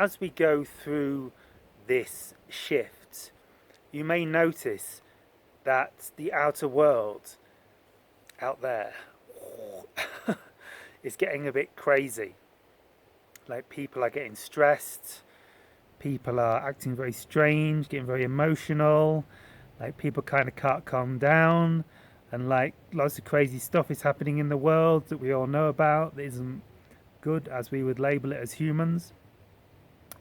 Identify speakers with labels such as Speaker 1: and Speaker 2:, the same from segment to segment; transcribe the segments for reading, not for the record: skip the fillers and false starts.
Speaker 1: as we go through this shift, you may notice that the outer world out there is getting a bit crazy. Like, people are getting stressed, people are acting very strange, getting very emotional, like people kind of can't calm down, and like lots of crazy stuff is happening in the world that we all know about that isn't good as we would label it as humans.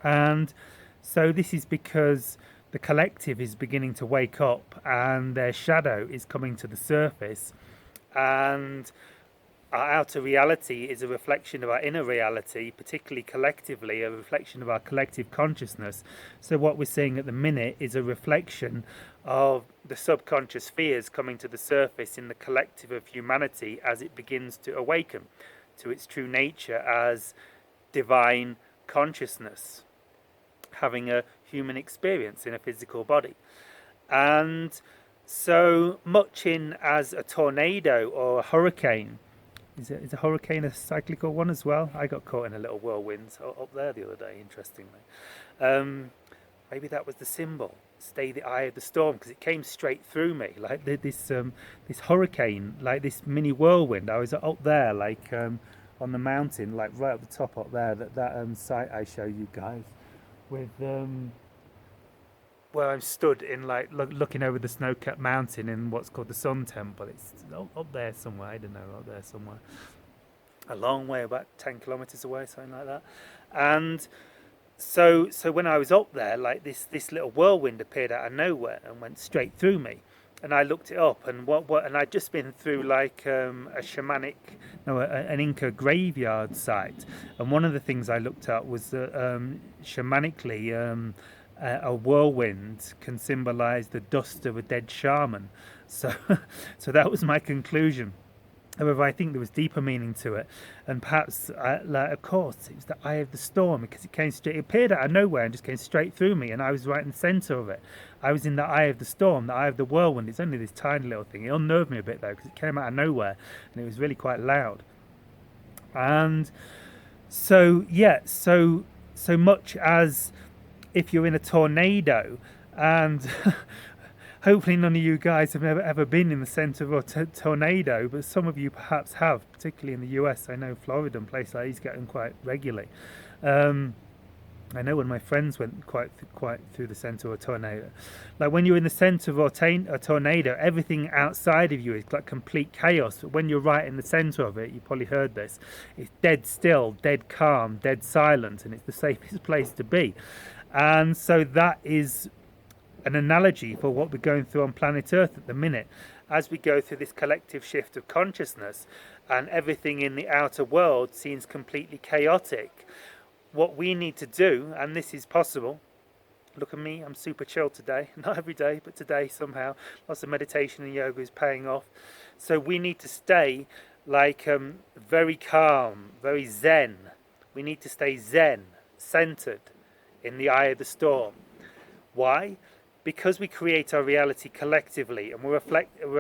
Speaker 1: And so this is because the collective is beginning to wake up and their shadow is coming to the surface, and our outer reality is a reflection of our inner reality, particularly collectively, a reflection of our collective consciousness. So what we're seeing at the minute is a reflection of the subconscious fears coming to the surface in the collective of humanity as it begins to awaken to its true nature as divine consciousness, having a human experience in a physical body. And so much in as a tornado or a hurricane. Is a hurricane a cyclical one as well? I got caught in a little whirlwind up there the other day, interestingly. Maybe that was the symbol. Stay the eye of the storm, because it came straight through me like this hurricane, like this mini whirlwind. I was up there, like on the mountain, like right at the top up there. That site I show you guys with where I'm stood in, like looking over the snow-capped mountain in what's called the Sun Temple. It's up there somewhere. I don't know, up there somewhere. A long way, about 10 kilometers away, something like that. And so when I was up there, like this little whirlwind appeared out of nowhere and went straight through me. And I looked it up, and and I'd just been through like an Inca graveyard site, and one of the things I looked at was that shamanically. A whirlwind can symbolize the dust of a dead shaman. So that was my conclusion. However, I think there was deeper meaning to it, and perhaps, of course, it was the eye of the storm, because it appeared out of nowhere and just came straight through me, and I was right in the center of it. I was in the eye of the storm, the eye of the whirlwind. It's only this tiny little thing. It unnerved me a bit though, because it came out of nowhere and it was really quite loud. And so much as if you're in a tornado, and hopefully none of you guys have ever been in the center of a tornado, but some of you perhaps have, particularly in the US. I know Florida and places like these get them quite regularly. I know when my friends went quite through the center of a tornado. Like, when you're in the center of a tornado, everything outside of you is like complete chaos. But when you're right in the center of it, you probably heard this, it's dead still, dead calm, dead silent, and it's the safest place to be. And so that is an analogy for what we're going through on planet Earth at the minute, as we go through this collective shift of consciousness and everything in the outer world seems completely chaotic. What we need to do, and this is possible, look at me, I'm super chill today, not every day, but today somehow, lots of meditation and yoga is paying off. So we need to stay like very calm, very zen. We need to stay zen, centered in the eye of the storm. Why? Because we create our reality collectively, and we're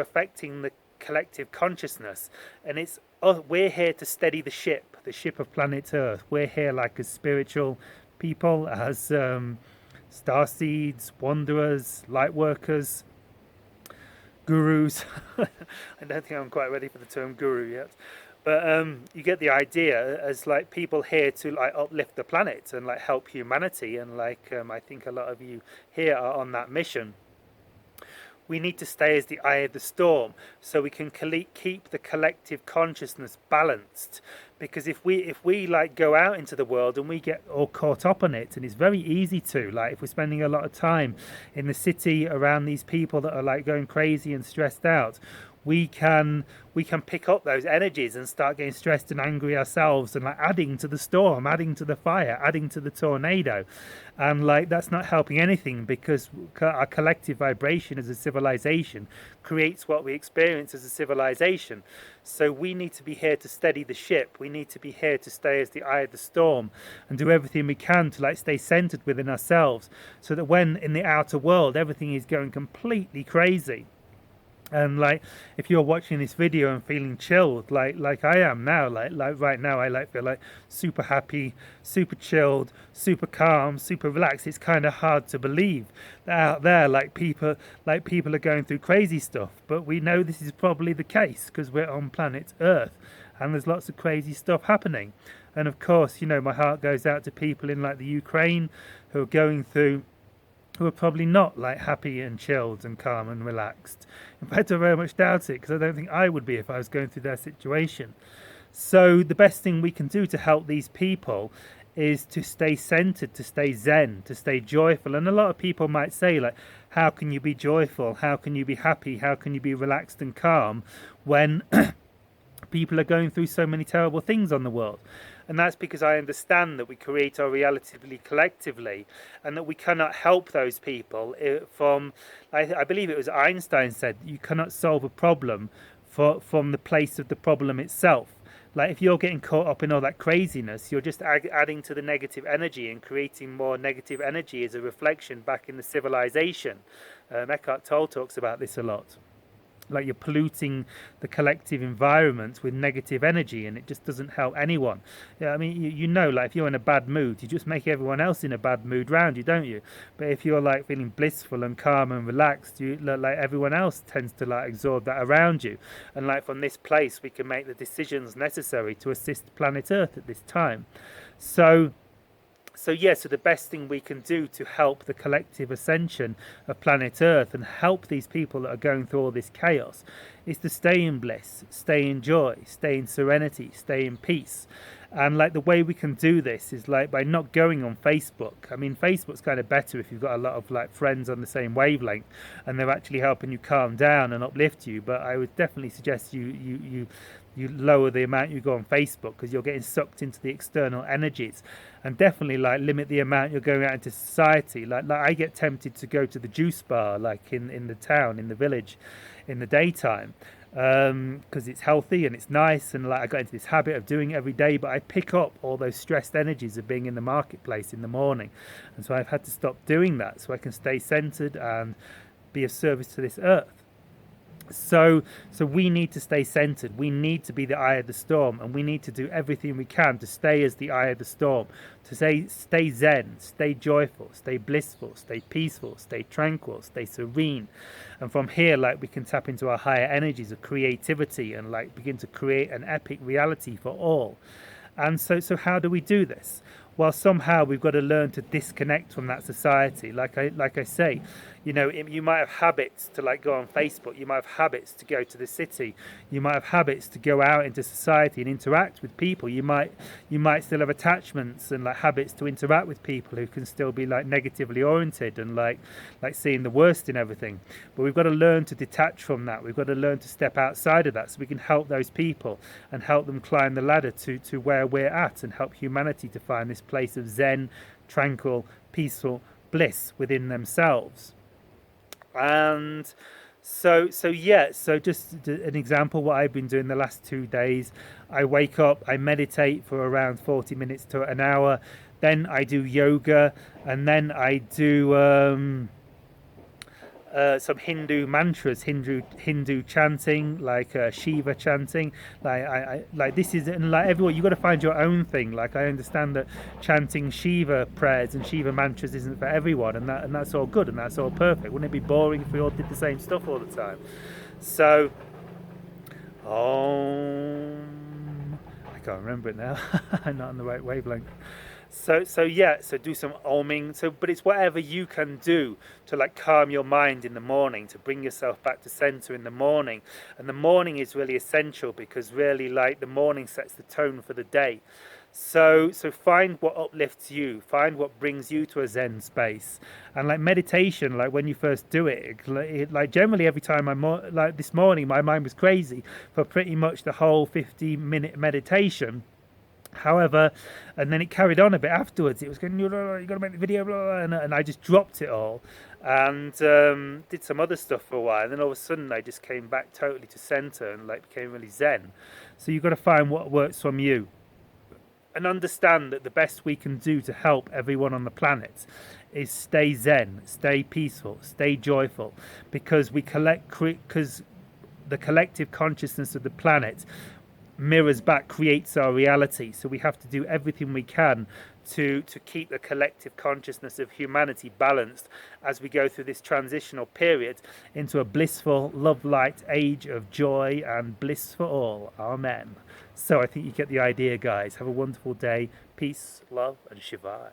Speaker 1: affecting the collective consciousness, and we're here to steady the ship of planet Earth. We're here like as spiritual people, as starseeds, wanderers, light workers, gurus. I don't think I'm quite ready for the term guru yet. But you get the idea, as like people here to like uplift the planet and like help humanity, and like I think a lot of you here are on that mission. We need to stay as the eye of the storm, so we can keep the collective consciousness balanced. Because if we like go out into the world and we get all caught up on it, and it's very easy to, like, if we're spending a lot of time in the city around these people that are like going crazy and stressed out, we can pick up those energies and start getting stressed and angry ourselves, and like adding to the storm, adding to the fire, adding to the tornado. And like, that's not helping anything, because our collective vibration as a civilization creates what we experience as a civilization. So we need to be here to steady the ship. We need to be here to stay as the eye of the storm and do everything we can to like stay centered within ourselves, so that when in the outer world everything is going completely crazy, And like, if you're watching this video and feeling chilled, like I am now, like right now, I like feel like super happy, super chilled, super calm, super relaxed. It's kind of hard to believe that out there, like people are going through crazy stuff. But we know this is probably the case because we're on planet Earth, and there's lots of crazy stuff happening. And of course, you know, my heart goes out to people in like the Ukraine who are going through, who are probably not like happy and chilled and calm and relaxed. In fact, I very much doubt it because I don't think I would be if I was going through their situation. So the best thing we can do to help these people is to stay centered, to stay zen, to stay joyful. And a lot of people might say, like, how can you be joyful? How can you be happy? How can you be relaxed and calm when people are going through so many terrible things on the world? And that's because I understand that we create our reality collectively, and that we cannot help those people from, I believe it was Einstein said, you cannot solve a problem from the place of the problem itself. Like, if you're getting caught up in all that craziness, you're just adding to the negative energy and creating more negative energy as a reflection back in the civilization. Eckhart Tolle talks about this a lot. Like, you're polluting the collective environment with negative energy, and it just doesn't help anyone. Yeah, I mean, you know, like, if you're in a bad mood, you just make everyone else in a bad mood round you, don't you? But if you're like feeling blissful and calm and relaxed, you like everyone else tends to like absorb that around you. And like, from this place, we can make the decisions necessary to assist planet Earth at this time. So the best thing we can do to help the collective ascension of planet Earth and help these people that are going through all this chaos is to stay in bliss, stay in joy, stay in serenity, stay in peace. And like, the way we can do this is like by not going on Facebook. I mean, Facebook's kind of better if you've got a lot of like friends on the same wavelength and they're actually helping you calm down and uplift you. But I would definitely suggest you lower the amount you go on Facebook, because you're getting sucked into the external energies. And definitely like limit the amount you're going out into society. Like I get tempted to go to the juice bar, like in the town, in the village, in the daytime, because it's healthy and it's nice, and like I got into this habit of doing it every day. But I pick up all those stressed energies of being in the marketplace in the morning, and so I've had to stop doing that so I can stay centered and be of service to this earth. So we need to stay centered. We need to be the eye of the storm, and we need to do everything we can to stay as the eye of the storm, to stay zen, stay joyful, stay blissful, stay peaceful, stay tranquil, stay serene. And from here, like, we can tap into our higher energies of creativity and like begin to create an epic reality for all. And so how do we do this? Well, somehow we've got to learn to disconnect from that society. Like I say, you know, you might have habits to like go on Facebook. You might have habits to go to the city. You might have habits to go out into society and interact with people. You might still have attachments and like habits to interact with people who can still be like negatively oriented and like seeing the worst in everything. But we've got to learn to detach from that. We've got to learn to step outside of that so we can help those people and help them climb the ladder to where we're at, and help humanity to find this place of zen, tranquil, peaceful bliss within themselves. And so just an example, what I've been doing the last 2 days: I wake up, I meditate for around 40 minutes to an hour, then I do yoga, and then I do some Hindu mantras, Hindu chanting, like Shiva chanting. Like this is, and like everyone, you've got to find your own thing. Like, I understand that chanting Shiva prayers and Shiva mantras isn't for everyone, and that's all good and that's all perfect. Wouldn't it be boring if we all did the same stuff all the time? So, I can't remember it now. I'm not on the right wavelength. So do some oming. But it's whatever you can do to like calm your mind in the morning, to bring yourself back to center in the morning. And the morning is really essential, because really, like, the morning sets the tone for the day. So find what uplifts you, find what brings you to a zen space. And like meditation, like when you first do it, like generally every time like this morning, my mind was crazy for pretty much the whole 50-minute meditation. However, and then it carried on a bit afterwards. It was going, you got to make the video, blah, blah, and I just dropped it all and did some other stuff for a while. And then all of a sudden, I just came back totally to center and like became really zen. So you've got to find what works from you, and understand that the best we can do to help everyone on the planet is stay zen, stay peaceful, stay joyful, because we collect, because the collective consciousness of the planet mirrors back, creates our reality. So we have to do everything we can to keep the collective consciousness of humanity balanced as we go through this transitional period into a blissful, love-light age of joy and bliss for all. Amen. So I think you get the idea, guys. Have a wonderful day. Peace, love, and Shivai.